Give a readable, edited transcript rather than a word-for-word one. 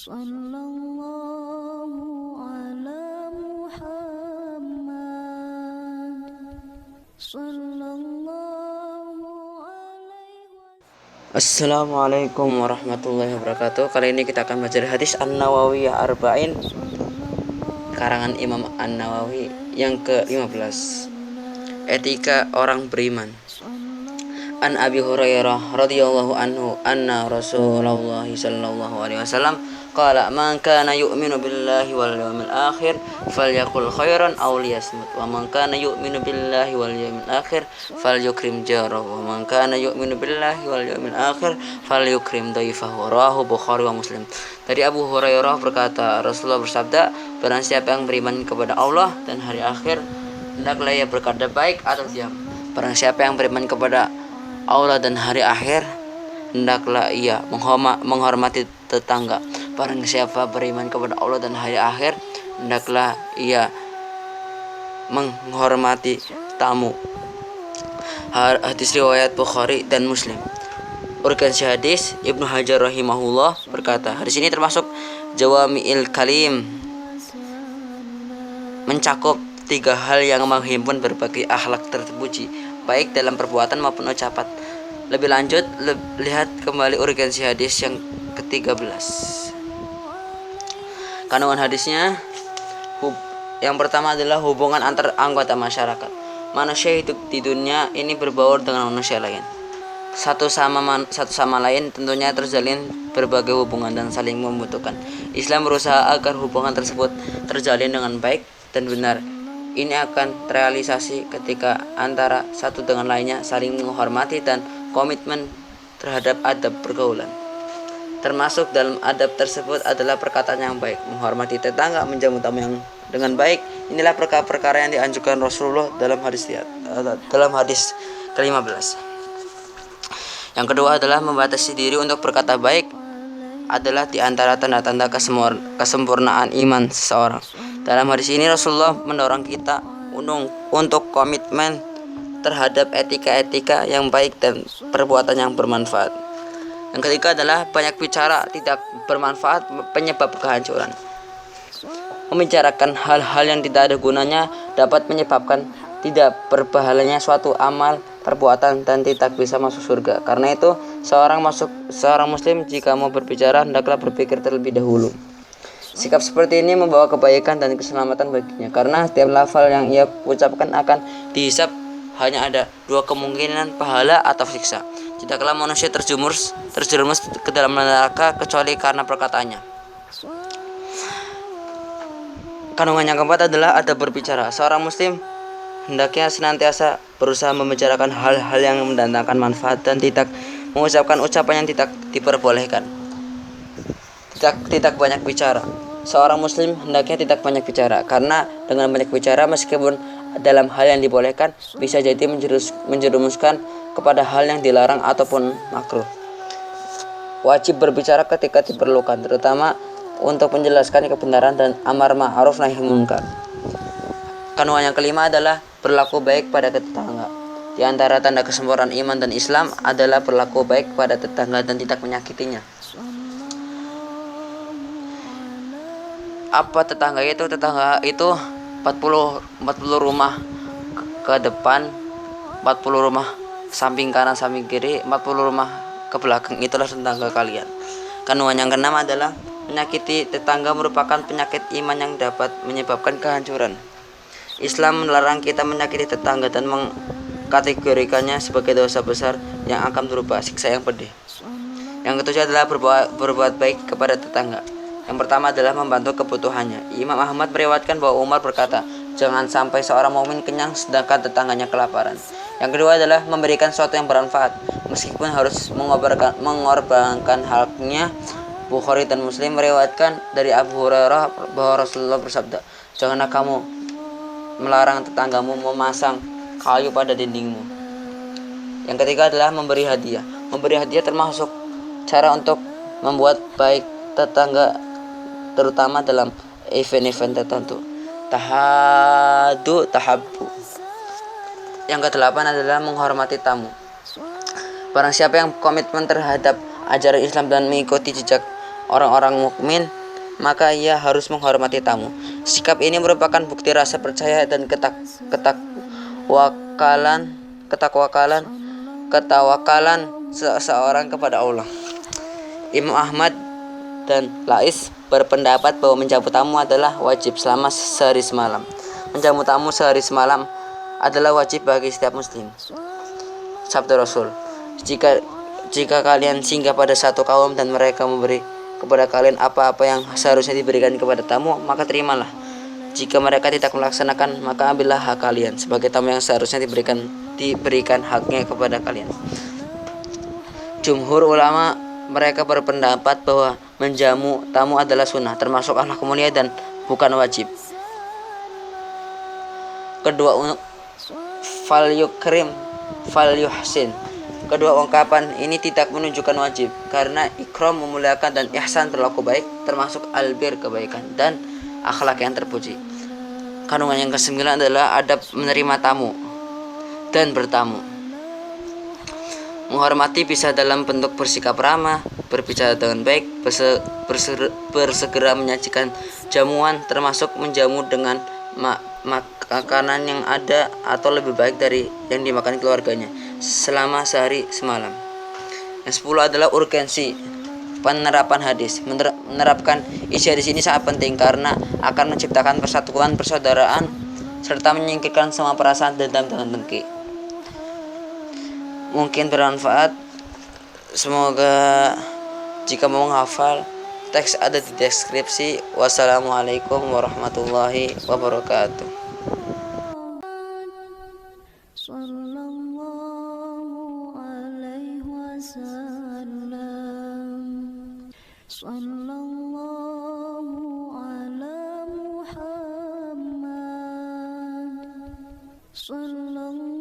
Sallallahu ala Muhammad. Sallallahu alaihi wasallam. Assalamualaikum warahmatullahi wabarakatuh. Kali ini kita akan belajar hadis An-Nawawiyah Arba'in karangan Imam An-Nawawi yang ke-15. Etika orang beriman. An Abi Hurairah radhiyallahu anhu anna Rasulullah sallallahu alaihi wasallam qala man kana yu'minu billahi wal yawmil akhir falyaqul khairan aw liyasmut wa man kana yu'minu billahi wal yawmil akhir falyukrim jarahu wa man kana yu'minu billahi wal yawmil akhir falyukrim dhaifahu. Rawahu Bukhari wa Muslim. Dari Abu Hurairah berkata, Rasulullah bersabda, barang siapa yang beriman kepada Allah dan hari akhir, hendaklah ia berkata baik atau diam. Barang siapa yang beriman kepada Allah dan hari akhir, hendaklah ia menghormati tetangga. Barang siapa beriman kepada Allah dan hari akhir, hendaklah ia menghormati tamu. Hadis riwayat Bukhari dan Muslim. Urgensi hadis, Ibnu Hajar rahimahullah berkata, hadis ini termasuk Jawami'il Kalim, mencakup 3 hal yang menghimpun berbagai akhlak terpuji, baik dalam perbuatan maupun ucapan. Lebih lanjut, lihat kembali urgensi hadis yang ke-13. Kandungan hadisnya, yang pertama adalah hubungan antar anggota masyarakat. Manusia hidup di dunia ini berbaur dengan manusia lain. Satu sama lain tentunya terjalin berbagai hubungan dan saling membutuhkan. Islam berusaha agar hubungan tersebut terjalin dengan baik dan benar. Ini akan terrealisasi ketika antara satu dengan lainnya saling menghormati dan komitmen terhadap adab pergaulan. Termasuk dalam adab tersebut adalah perkataan yang baik, menghormati tetangga, menjamu tamu yang dengan baik. Inilah perkara-perkara yang dianjurkan Rasulullah dalam hadis ke-15. Yang kedua adalah membatasi diri untuk berkata baik adalah di antara tanda-tanda kesempurnaan iman seseorang. Dalam hadis ini Rasulullah mendorong kita untuk komitmen terhadap etika-etika yang baik dan perbuatan yang bermanfaat. Yang ketiga adalah banyak bicara tidak bermanfaat penyebab kehancuran. Membicarakan hal-hal yang tidak ada gunanya dapat menyebabkan tidak berpahalanya suatu amal perbuatan dan tidak bisa masuk surga. Karena itu seorang muslim jika mau berbicara hendaklah berpikir terlebih dahulu. Sikap seperti ini membawa kebaikan dan keselamatan baginya, karena setiap lafal yang ia ucapkan akan dihisab. Hanya ada 2 kemungkinan, pahala atau siksa. Tidaklah manusia terjerumus ke dalam neraka kecuali karena perkataannya. Kandungan yang keempat adalah adab berbicara. Seorang muslim hendaknya senantiasa berusaha membicarakan hal-hal yang mendatangkan manfaat dan tidak mengucapkan ucapan yang tidak diperbolehkan. Tidak banyak bicara. Seorang muslim hendaknya tidak banyak bicara, karena dengan banyak bicara meskipun dalam hal yang dibolehkan bisa jadi menjerumuskan kepada hal yang dilarang ataupun makruh. Wajib berbicara ketika diperlukan, terutama untuk menjelaskan kebenaran dan amar ma'ruf nahi munkar. Kandungan yang kelima adalah berlaku baik pada tetangga. Di antara tanda kesempurnaan iman dan Islam adalah berlaku baik pada tetangga dan tidak menyakitinya. Apa tetangga itu? Tetangga itu 40 rumah ke depan, 40 rumah samping kanan samping kiri, 40 rumah ke belakang, itulah tetangga kalian. Kandungan yang keenam adalah menyakiti tetangga merupakan penyakit iman yang dapat menyebabkan kehancuran. Islam melarang kita menyakiti tetangga dan mengkategorikannya sebagai dosa besar yang akan berupa siksa yang pedih. Yang ketujuh adalah berbuat baik kepada tetangga. Yang pertama adalah membantu kebutuhannya. Imam Ahmad meriwayatkan bahwa Umar berkata, jangan sampai seorang mukmin kenyang sedangkan tetangganya kelaparan. Yang kedua adalah memberikan sesuatu yang bermanfaat meskipun harus mengorbankan haknya. Bukhari dan Muslim meriwayatkan dari Abu Hurairah bahwa Rasulullah bersabda, janganlah kamu melarang tetanggamu memasang kayu pada dindingmu. Yang ketiga adalah memberi hadiah. Memberi hadiah termasuk cara untuk membuat baik tetangga, terutama dalam event-event tertentu. Tahabbu. Yang kedelapan adalah menghormati tamu. Barang siapa yang komitmen terhadap ajaran Islam dan mengikuti jejak orang-orang mukmin, maka ia harus menghormati tamu. Sikap ini merupakan bukti rasa percaya dan ketawakalan seseorang kepada Allah. Imam Ahmad dan Lais berpendapat bahwa menjamu tamu adalah wajib selama sehari semalam. Menjamu tamu sehari semalam adalah wajib bagi setiap muslim. Sabda Rasul, jika kalian singgah pada satu kaum dan mereka memberi kepada kalian apa-apa yang seharusnya diberikan kepada tamu, maka terimalah. Jika mereka tidak melaksanakan, maka ambillah hak kalian sebagai tamu yang seharusnya diberikan haknya kepada kalian. Jumhur ulama mereka berpendapat bahwa menjamu tamu adalah sunnah, termasuk akhlak mulia dan bukan wajib. Kedua, fal yukrim fal yuhsin. Kedua ungkapan ini tidak menunjukkan wajib, karena ikram memuliakan dan ihsan berlaku baik, termasuk albir kebaikan dan akhlak yang terpuji. Kandungan yang ke-9 adalah adab menerima tamu dan bertamu. Menghormati bisa dalam bentuk bersikap ramah, berbicara dengan baik, bersegera menyajikan jamuan, termasuk menjamu dengan makanan yang ada atau lebih baik dari yang dimakan keluarganya selama sehari semalam. Yang 10 adalah urgensi penerapan hadis. Menerapkan isi hadis ini sangat penting karena akan menciptakan persatuan, persaudaraan, serta menyingkirkan semua perasaan dendam dan dengki. Mungkin bermanfaat. Semoga jika mau menghafal, teks ada di deskripsi. Wassalamualaikum warahmatullahi wabarakatuh. Sallallahu alaihi wasallam. Sallallahu ala Muhammad. Sallallahu